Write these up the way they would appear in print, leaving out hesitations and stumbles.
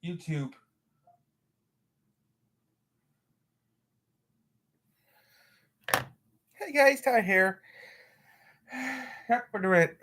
YouTube. Hey guys, Ty here. Yep, we're doing it.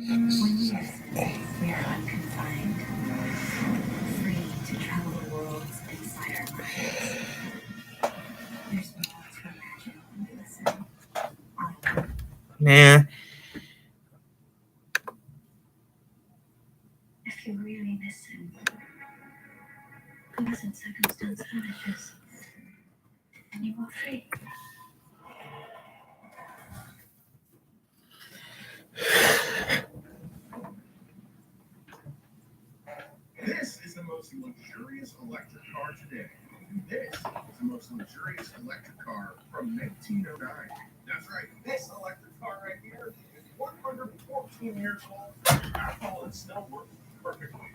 When we are space, we are unconfined, free to travel the worlds inside our minds. There's more to imagine when we listen. Nah. If you really listen, cause and circumstance vanishes, and you are free. This is the most luxurious electric car today. This is the most luxurious electric car from 1909. That's right. This electric car right here is 114 years old. Alcohol and snow work perfectly.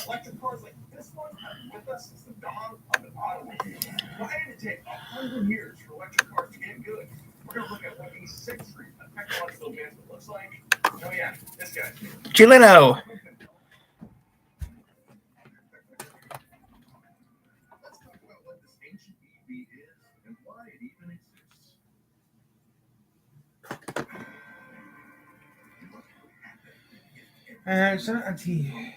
Electric cars like this one have been with us since the dawn of the automobile. Why did it take 100 years for electric cars to get good? We're going to look at what a century of technological advancement looks like. Oh yeah, this guy's here. Chileno. Let's talk about what this ancient EV is and why it even exists. It's not on TV.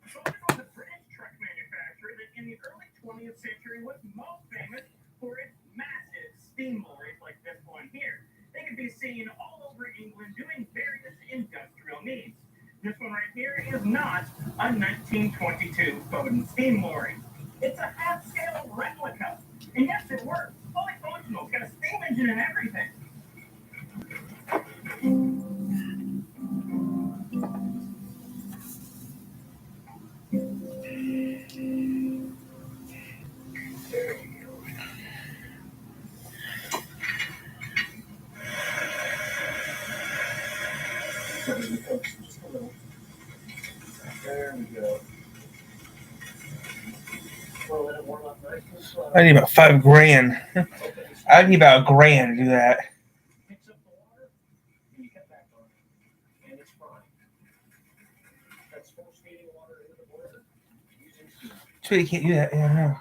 Ford was a British truck manufacturer that in the early 20th century was most famous for its massive steam lorries like this one here. They could be seen all over England doing various industrial needs. This one right here is not a 1922 Foden steam lorry. It's a half-scale replica. And yes, it works. Fully functional. It's got a steam engine and everything. There we go. I need about $5,000. I need about $1,000 to do that. Picks up the water, and you cut back on it. And it's fine. That's force feeding water into the boiler using steam. So you can't do that. Yeah, no.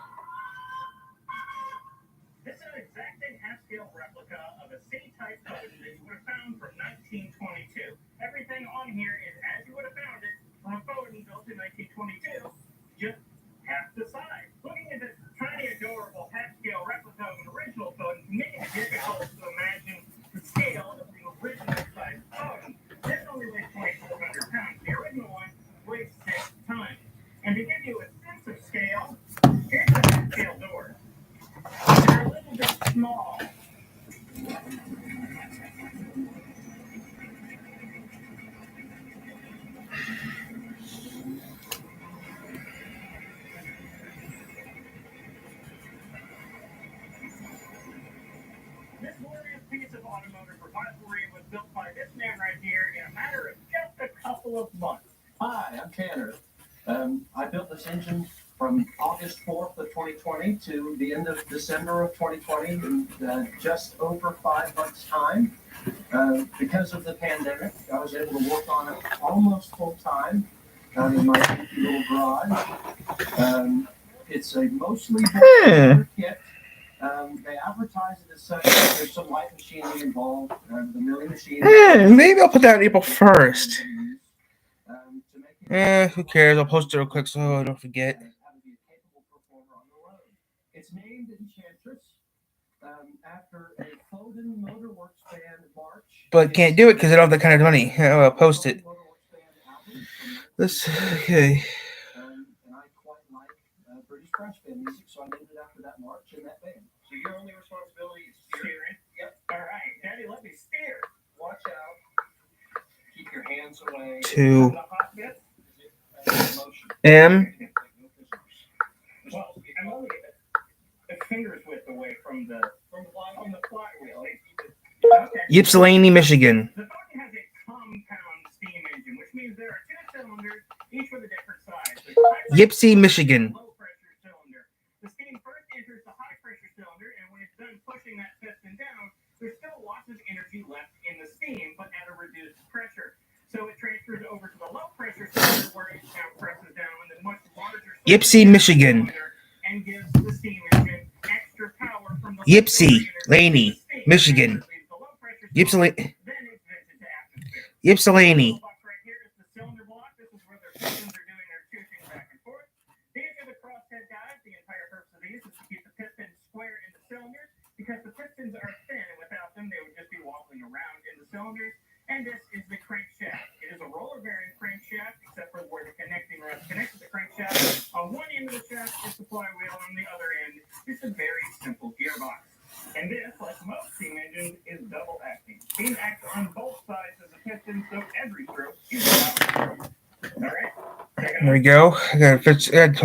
This is an exacting half-scale replica of a C-type Foden that you would have found from 1922. Everything on here is as you would have found it from a Foden built in 1922, just half the size. Looking at this tiny, adorable half-scale replica of an original Foden can make it difficult to imagine the scale of the original size Foden. This only weighs 2,400 pounds. The original one weighs 6 tons. And to give you a sense of scale, here's the half-scale doors. They're a little bit small. This glorious piece of automotive revivalry was built by this man right here in a matter of just a couple of months. Hi, I'm Tanner. I built this engine from August 4th of 2020 to the end of December of 2020 in just over 5 months' time. Because of the pandemic, I was able to work on it almost full time in my empty little garage. It's a mostly kit. They advertise it as such. There's some light machinery involved. The milling machine. Maybe I'll put that on April 1st. Who cares? I'll post it real quick so I don't forget. It's named Enchantress after a Foden Motorworks band march. But can't do it because I don't have that kind of money. I'll post it. Okay. And I quite like British thrash band music, so I named it after that march and that band. So your only responsibility is steering? Yep. All right, Daddy, let me steer. Watch out. Keep your hands away. To M. Well, I'm only a finger's width away from the flywheel. Okay. Ypsilanti, Michigan. The Falcon has a compound steam engine, which means there are 2 cylinders, each with a different size. Ypsi, Michigan. Low pressure cylinder. The steam first enters the high pressure cylinder, and when it's done pushing that piston down, there's still lots of energy left in the steam, but at a reduced pressure. So it transfers over to the low pressure cylinder where it now presses down with a much larger Ypsi, Michigan. And gives the steam engine extra power from the Ypsilanti, Michigan. Ypsilanti. Ypsilanti. Right here is the cylinder block. This is where their pistons are doing their toothing back and forth. These are the crosshead guides. The entire purpose of these is to keep the pistons square in the cylinders because the pistons are thin, and without them, they would just be wobbling around in the cylinders. And this is the crankshaft. It is a roller bearing crankshaft, except for where the connecting rods connect to the crankshaft. On one end of the shaft is the flywheel, on the other end is a very simple gearbox. And this, like most steam engines, is double acting. Steam acts on both sides of the piston, so every stroke is power. All right. There we go. I gotta fix it.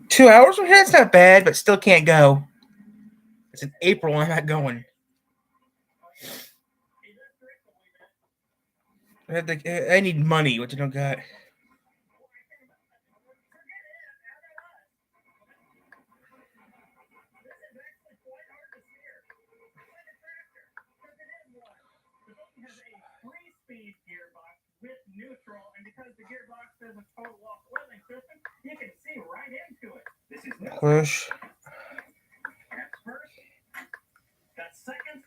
2 hours from here? It's not bad, but still can't go. It's in April. I'm not going. I need money, which I don't got. With neutral, and because the gearbox is a total off-oiling system, you can see right into it. This is Push. That's first. That's second.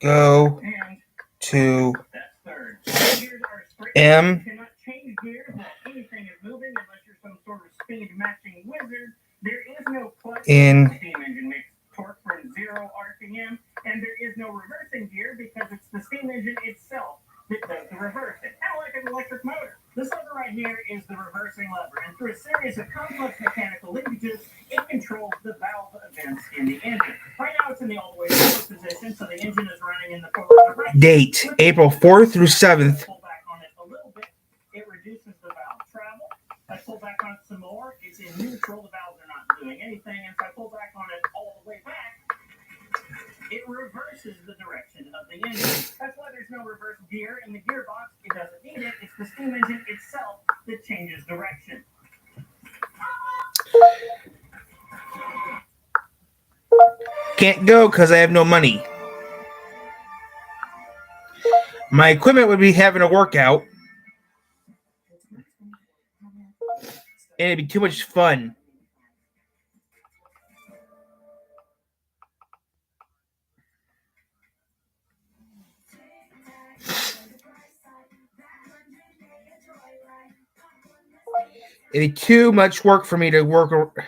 Go And to that's third. Gears are straight. M. You cannot change gears while anything is moving unless you're some sort of speed matching wizard. There is no clutch. In The steam engine makes torque from 0 RPM, and there is no reversing gear because it's the steam engine itself that does the reversing, kind of like an electric motor. This lever right here is the reversing lever, and through a series of complex mechanical linkages, it controls the valve events in the engine. Right now, it's in the all-the-way forward position, so the engine is running in the forward direction. date April 4th through 7th. Pull back on it a little bit, it reduces the valve travel. If I pull back on it some more, it's in neutral. The valves are not doing anything, and if I pull back on it all the way back, it reverses the direction of the engine. That's why there's no reverse gear in the gearbox. It doesn't need it. It's the steam engine itself that changes direction. Can't go because I have no money. My equipment would be having a workout. And it'd be too much fun. It'd be too much work for me to work.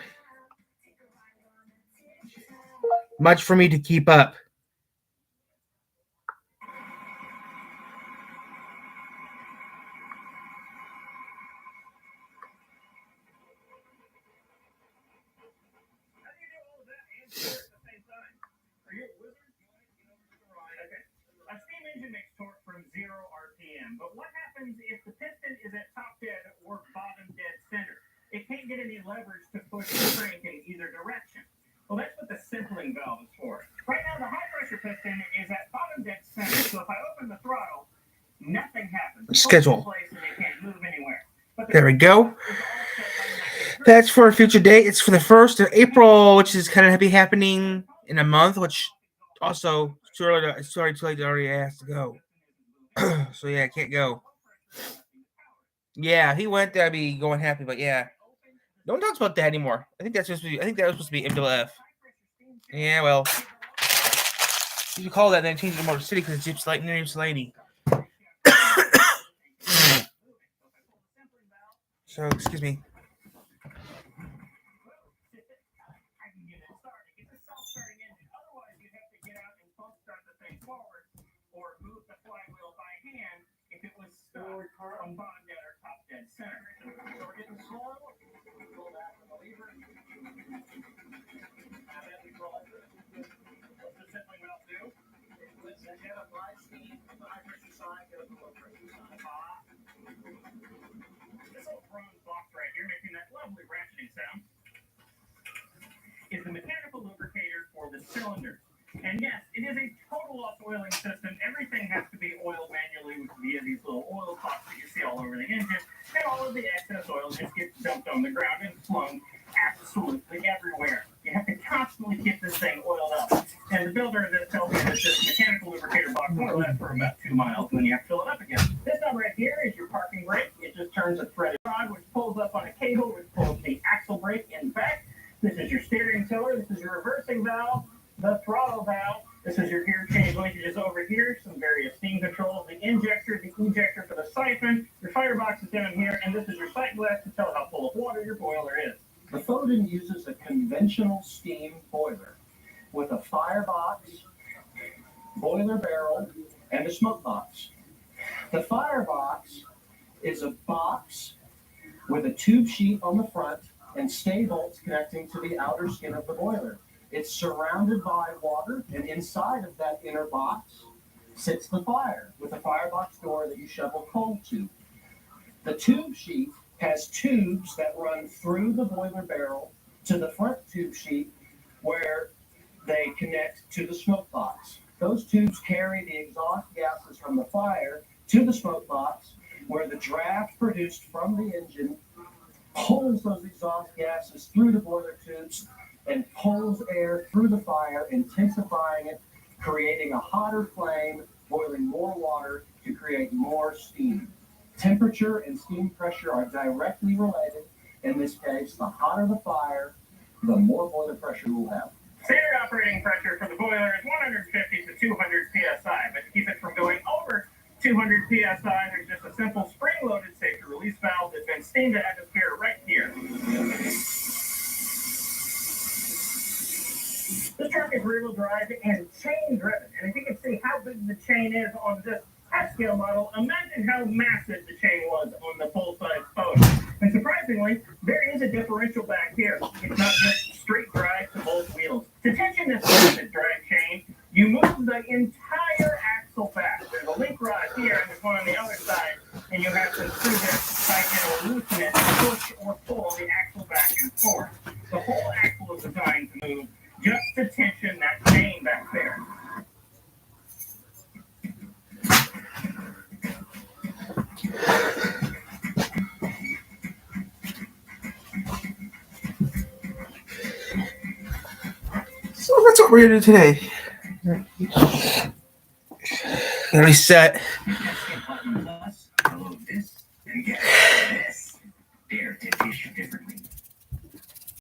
Much for me to keep up. A steam engine makes torque from 0 RPM, but what happens if the piston is at top dead or bottom dead center? It can't get any leverage to push the crank in either direction. Well, that's what the simpling valve is for. Right now, the high pressure piston is at bottom dead center, so if I open the throttle, nothing happens. Schedule. Place and it can't move we go. That's for a future date. It's for the 1st of April, which is kind of be happening in a month, which also it's too late to already ask to go. So yeah, I can't go. Yeah, he went there, I'd be going happy, but yeah. No one talks about that anymore. I think that was supposed to be MWF. Yeah, well. You should call that and then change it to Motor City because it's Gypsy Lane, Ypsilanti. So, excuse me. Is the mechanical lubricator for the cylinder. And yes, it is a total off-oiling system. Everything has to be oiled manually via these little oil pots that you see all over the engine. And all of the excess oil just gets dumped on the ground and flung absolutely everywhere. You have to constantly keep this thing oiled up. And the builder of this tells me that this mechanical lubricator box will last for about 2 miles when you have to fill it up again. This one right here is your parking brake. It just turns a threaded rod, which pulls up on a cable, which pulls the axle brake in back. This is your steering tiller. This is your reversing valve, the throttle valve. This is your gear change linkages over here. Some various steam controls. The injector, the ejector for the siphon. Your firebox is down here, and this is your sight glass to tell how full of water your boiler is. The Foden uses a conventional steam boiler with a firebox, boiler barrel, and a smoke box. The firebox is a box with a tube sheet on the front and stay bolts connecting to the outer skin of the boiler. It's surrounded by water, and inside of that inner box sits the fire with a firebox door that you shovel coal to. The tube sheet has tubes that run through the boiler barrel to the front tube sheet where they connect to the smoke box. Those tubes carry the exhaust gases from the fire to the smoke box where the draft produced from the engine pulls those exhaust gases through the boiler tubes and pulls air through the fire, intensifying it, creating a hotter flame, boiling more water to create more steam. Temperature and steam pressure are directly related. In this case, the hotter the fire, the more boiler pressure we'll have. Standard operating pressure for the boiler is 150 to 200 psi, but to keep it from going over 200 psi, there's just a simple spring-loaded safety release valve that vents steam to atmosphere right here. This truck is rear-wheel drive and chain-driven, and if you can see how big the chain is on this half-scale model, imagine how massive the chain was on the full-size photo. And surprisingly, there is a differential back here. It's not just straight drive to both wheels. To tension this limited drive chain, you move the entire axle back. There's a link rod here, and there's one on the other side, and you have to screw this tighten or loosen it, push or pull the axle back and forth. The whole axle is designed to move just to tension that chain back there. So that's what we're going to do today. Reset. This and get this. Dare to dish different